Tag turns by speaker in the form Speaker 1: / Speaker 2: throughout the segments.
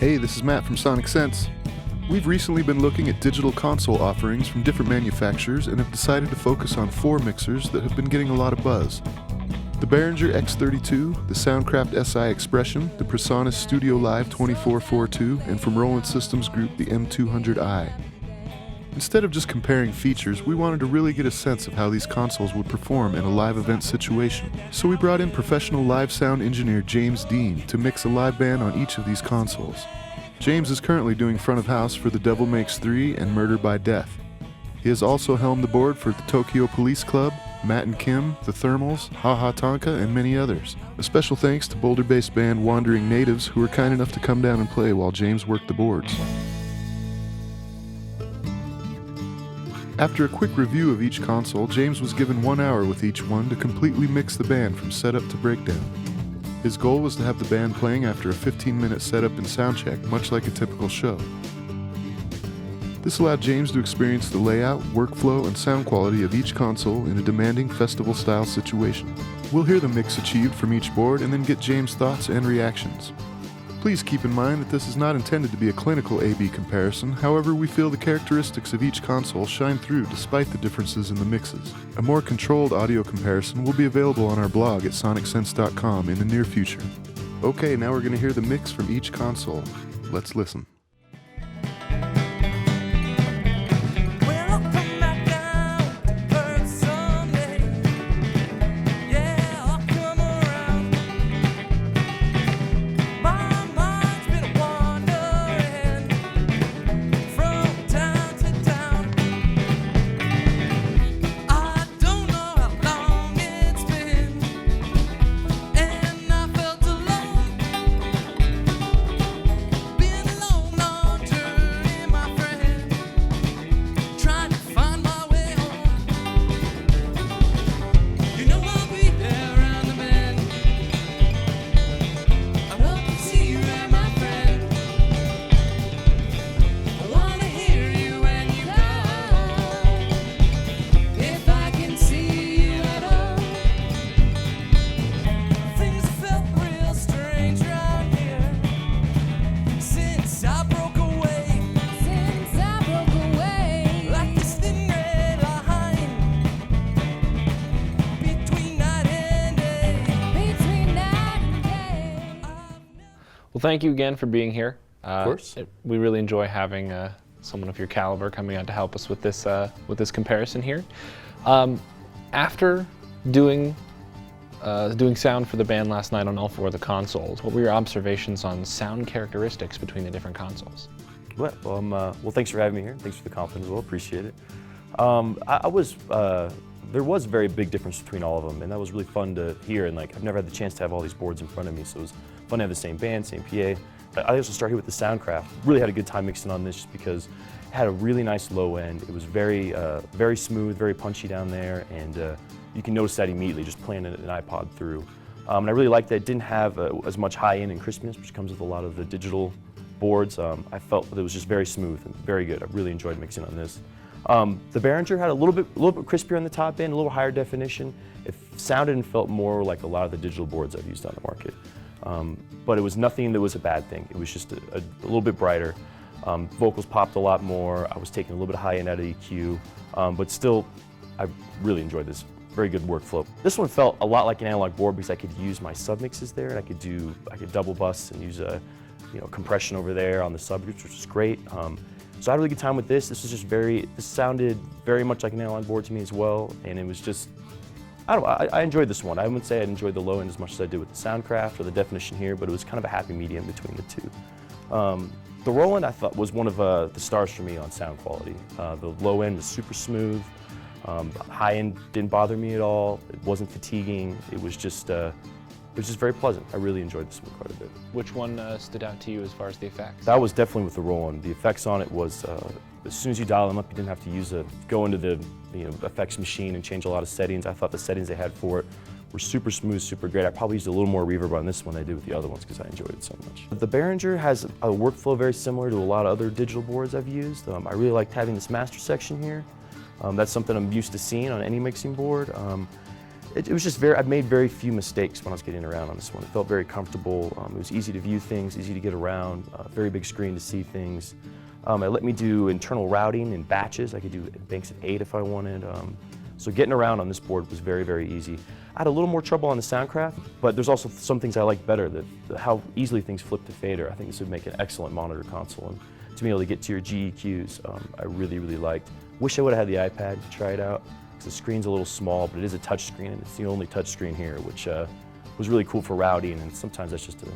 Speaker 1: Hey, this is Matt from Sonic Sense. We've recently been looking at digital console offerings from different manufacturers and have decided to focus on 4 mixers that have been getting a lot of buzz. The Behringer X32, the Soundcraft SI Expression, the Presonus Studio Live 2442, and from Roland Systems Group, the M200i. Instead of just comparing features, we wanted to really get a sense of how these consoles would perform in a live event situation. So we brought in professional live sound engineer James Dean to mix a live band on each of these consoles. James is currently doing front of house for The Devil Makes 3 and Murder by Death. He has also helmed the board for the Tokyo Police Club, Matt and Kim, The Thermals, Ha Ha Tonka, and many others. A special thanks to Boulder-based band Wandering Natives, who were kind enough to come down and play while James worked the boards. After a quick review of each console, James was given 1 hour with each one to completely mix the band from setup to breakdown. His goal was to have the band playing after a 15-minute setup and soundcheck, much like a typical show. This allowed James to experience the layout, workflow, and sound quality of each console in a demanding festival-style situation. We'll hear the mix achieved from each board and then get James' thoughts and reactions. Please keep in mind that this is not intended to be a clinical A-B comparison, however we feel the characteristics of each console shine through despite the differences in the mixes. A more controlled audio comparison will be available on our blog at sonicsense.com in the near future. Okay, now we're going to hear the mix from each console. Let's listen.
Speaker 2: Well, thank you again for being here.
Speaker 3: Of course.
Speaker 2: We really enjoy having someone of your caliber coming out to help us with this comparison here. After doing sound for the band last night on all 4 of the consoles, what were your observations on sound characteristics between the different consoles?
Speaker 3: Well, thanks for having me here. Thanks for the compliment as well. Appreciate it. There was a very big difference between all of them, and that was really fun to hear. And I've never had the chance to have all these boards in front of me, so it was fun to have the same band, same PA. I also started here with the Soundcraft. Really had a good time mixing on this just because it had a really nice low end. It was very smooth, very punchy down there, and you can notice that immediately just playing an iPod through. And I really liked that it didn't have as much high end and crispness, which comes with a lot of the digital boards. I felt that it was just very smooth and very good. I really enjoyed mixing on this. The Behringer had a little bit crispier on the top end, a little higher definition. It sounded and felt more like a lot of the digital boards I've used on the market. But it was nothing that was a bad thing. It was just a little bit brighter. Vocals popped a lot more. I was taking a little bit of high end out of EQ, but still, I really enjoyed this. Very good workflow. This one felt a lot like an analog board because I could use my submixes there, and I could double bus and use a compression over there on the subgroups, which was great. So I had a really good time with this. This sounded very much like an analog board to me as well, and it was just, I enjoyed this one. I wouldn't say I enjoyed the low end as much as I did with the Soundcraft or the definition here, but it was kind of a happy medium between the two. The Roland I thought was one of the stars for me on sound quality. The low end was super smooth. High end didn't bother me at all. It wasn't fatiguing. It was just very pleasant. I really enjoyed this one quite a bit.
Speaker 2: Which one stood out to you as far as the effects?
Speaker 3: That was definitely with the Roland. The effects on it was, as soon as you dial them up, you didn't have to go into the effects machine and change a lot of settings. I thought the settings they had for it were super smooth, super great. I probably used a little more reverb on this one than I did with the other ones because I enjoyed it so much. The Behringer has a workflow very similar to a lot of other digital boards I've used. I really liked having this master section here. That's something I'm used to seeing on any mixing board. It was just I made very few mistakes when I was getting around on this one. It felt very comfortable. It was easy to view things, easy to get around, very big screen to see things. It let me do internal routing in batches. I could do banks of 8 if I wanted. So getting around on this board was very, very easy. I had a little more trouble on the Soundcraft, but there's also some things I like better, how easily things flip to fader. I think this would make an excellent monitor console. And to be able to get to your GEQs, I really, really liked. Wish I would have had the iPad to try it out, because the screen's a little small, but it is a touch screen, and it's the only touch screen here, which was really cool for routing, and sometimes that's just an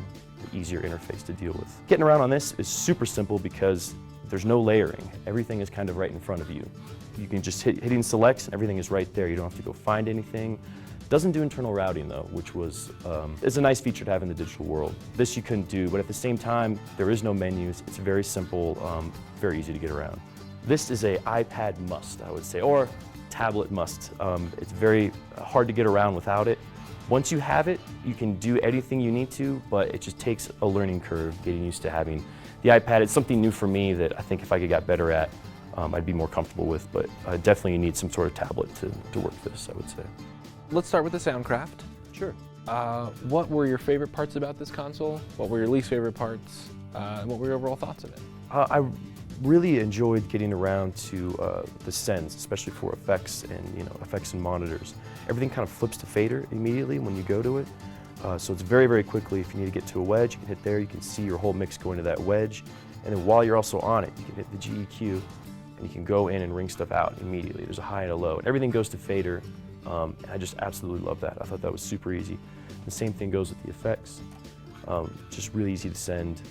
Speaker 3: easier interface to deal with. Getting around on this is super simple because there's no layering. Everything is kind of right in front of you. You can just hitting selects, and everything is right there. You don't have to go find anything. Doesn't do internal routing though, which is a nice feature to have in the digital world. This you couldn't do, but at the same time, there is no menus. It's very simple, very easy to get around. This is a iPad must, I would say, or tablet must. It's very hard to get around without it. Once you have it, you can do anything you need to, but it just takes a learning curve getting used to having the iPad. It's something new for me that I think if I could get better at, I'd be more comfortable with, but definitely you need some sort of tablet to work this, I would say.
Speaker 2: Let's start with the Soundcraft.
Speaker 3: Sure.
Speaker 2: What were your favorite parts about this console? What were your least favorite parts? And what were your overall thoughts of it?
Speaker 3: I really enjoyed getting around to the sends, especially for effects and effects and monitors. Everything kind of flips to fader immediately when you go to it. So it's very, very quickly. If you need to get to a wedge, you can hit there. You can see your whole mix go into that wedge. And then while you're also on it, you can hit the GEQ and you can go in and ring stuff out immediately. There's a high and a low, and everything goes to fader. And I just absolutely love that. I thought that was super easy. The same thing goes with the effects. Just really easy to send,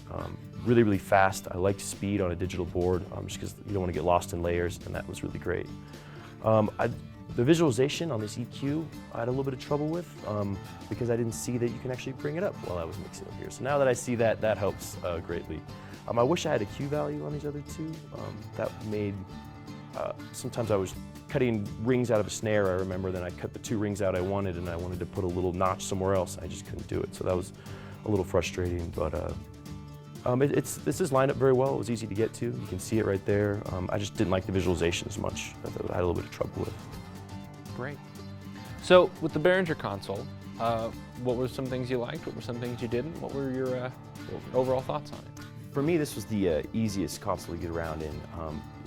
Speaker 3: really, really fast. I liked speed on a digital board just because you don't want to get lost in layers, and that was really great. The visualization on this EQ, I had a little bit of trouble with because I didn't see that you can actually bring it up while I was mixing up here. So now that I see that, that helps greatly. I wish I had a Q value on these other two. That made, sometimes I was cutting rings out of a snare, I remember, then I cut the 2 rings out I wanted, and I wanted to put a little notch somewhere else. I just couldn't do it, so that was a little frustrating, but this is lined up very well. It was easy to get to. You can see it right there. I just didn't like the visualization as much. I had a little bit of trouble with.
Speaker 2: Great. So with the Behringer console, what were some things you liked? What were some things you didn't? What were your overall thoughts on it?
Speaker 3: For me, this was the easiest console to get around in.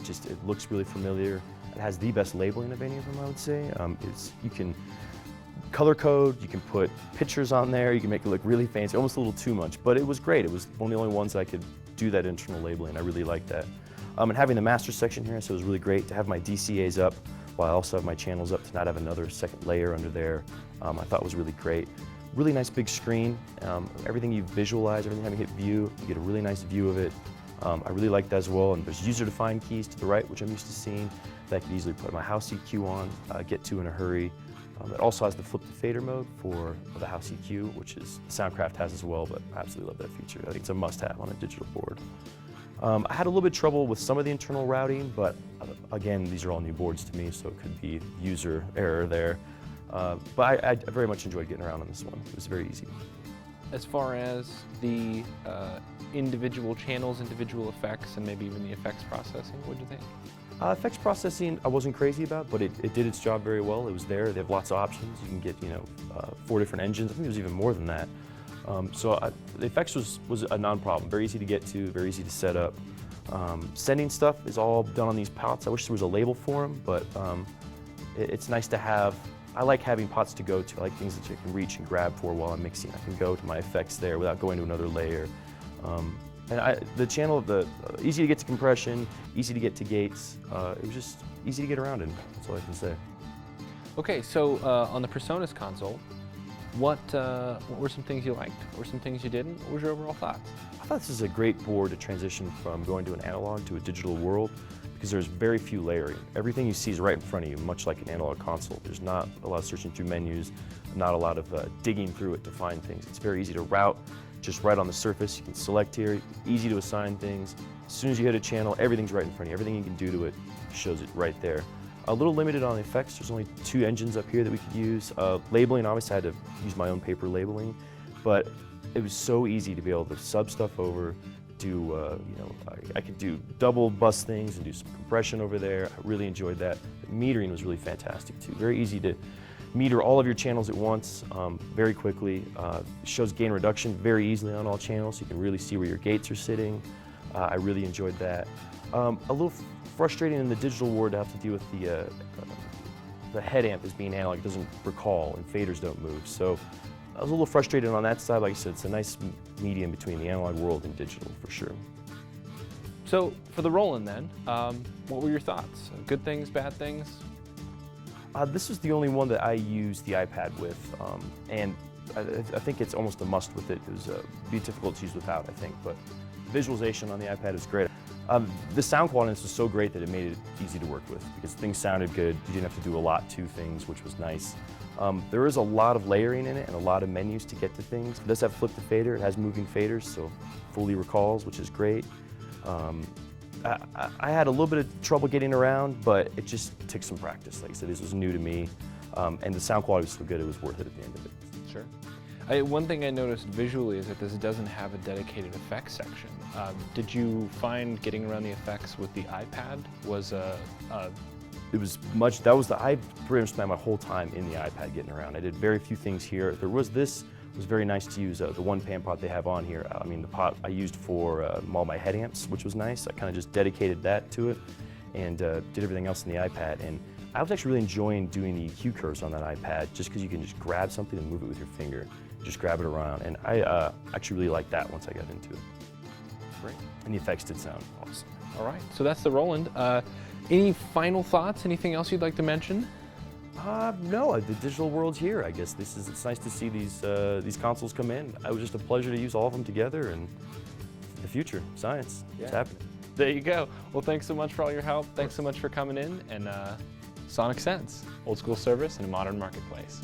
Speaker 3: It looks really familiar. It has the best labeling of any of them, I would say. You can color code, you can put pictures on there, you can make it look really fancy, almost a little too much, but it was great. It was one of the only ones that I could do that internal labeling. I really liked that. And having the master section here, so it was really great to have my DCAs up while I also have my channels up, to not have another second layer under there. I thought was really great. Really nice big screen. Everything you visualize, everything having hit view, you get a really nice view of it. I really like that as well, and there's user-defined keys to the right, which I'm used to seeing, that I could easily put my house EQ on, get to in a hurry. It also has the flip to fader mode for the house EQ, which is Soundcraft has as well, but I absolutely love that feature. I think it's a must-have on a digital board. I had a little bit of trouble with some of the internal routing, but again, these are all new boards to me, so it could be user error there. But I very much enjoyed getting around on this one. It was very easy.
Speaker 2: As far as the individual channels, individual effects, and maybe even the effects processing, what do you think?
Speaker 3: Effects processing I wasn't crazy about, but it did its job very well. It was there. They have lots of options. You can get 4 different engines. I think it was even more than that. The effects was a non-problem. Very easy to get to, very easy to set up. Sending stuff is all done on these pots. I wish there was a label for them, but it's nice to have. I like having pots to go to. I like things that you can reach and grab for while I'm mixing. I can go to my effects there without going to another layer. The channel, easy to get to compression, easy to get to gates. It was just easy to get around in. That's all I can say.
Speaker 2: Okay, so on the Personas console, what were some things you liked? What were some things you didn't? What was your overall thoughts?
Speaker 3: I thought this is a great board to transition from going to an analog to a digital world, because there's very few layering. Everything you see is right in front of you, much like an analog console. There's not a lot of searching through menus, not a lot of digging through it to find things. It's very easy to route, just right on the surface. You can select here, easy to assign things. As soon as you hit a channel, everything's right in front of you. Everything you can do to it shows it right there. A little limited on the effects. There's only 2 engines up here that we could use. Labeling, obviously I had to use my own paper labeling, but it was so easy to be able to sub stuff over, do, I could do double bus things and do some compression over there. I really enjoyed that. The metering was really fantastic too. Very easy to meter all of your channels at once very quickly. Shows gain reduction very easily on all channels, so you can really see where your gates are sitting. I really enjoyed that. A little frustrating in the digital world to have to deal with the head amp as being analog. It doesn't recall and faders don't move. So I was a little frustrated on that side. Like I said, it's a nice medium between the analog world and digital for sure.
Speaker 2: So for the Roland then, what were your thoughts? Good things, bad things?
Speaker 3: This is the only one that I used the iPad with, and I think it's almost a must with it. It was be difficult to use without, I think, but visualization on the iPad is great. The sound quality was so great that it made it easy to work with because things sounded good. You didn't have to do a lot to things, which was nice. There is a lot of layering in it and a lot of menus to get to things. It does have flip to fader. It has moving faders, so fully recalls, which is great. I had a little bit of trouble getting around, but it just took some practice. Like I said, this was new to me, and the sound quality was so good it was worth it at the end of it.
Speaker 2: Sure. One thing I noticed visually is that this doesn't have a dedicated effects section. Did you find getting around the effects with the iPad was
Speaker 3: It was much, I pretty much spent my whole time in the iPad getting around. I did very few things here. It was very nice to use the one pan pot they have on here. I mean, the pot I used for all my head amps, which was nice. I kind of just dedicated that to it and did everything else in the iPad. And I was actually really enjoying doing the hue curves on that iPad just because you can just grab something and move it with your finger. Just grab it around. And I actually really liked that once I got into it.
Speaker 2: Great.
Speaker 3: And the effects did sound awesome.
Speaker 2: All right, so that's the Roland. Any final thoughts? Anything else you'd like to mention?
Speaker 3: No, the digital world's here. I guess it's nice to see these consoles come in. It was just a pleasure to use all of them together, and the future, science, it's happening.
Speaker 2: There you go. Well, thanks so much for all your help. Thanks so much for coming in, and Sonic Sense, old school service in a modern marketplace.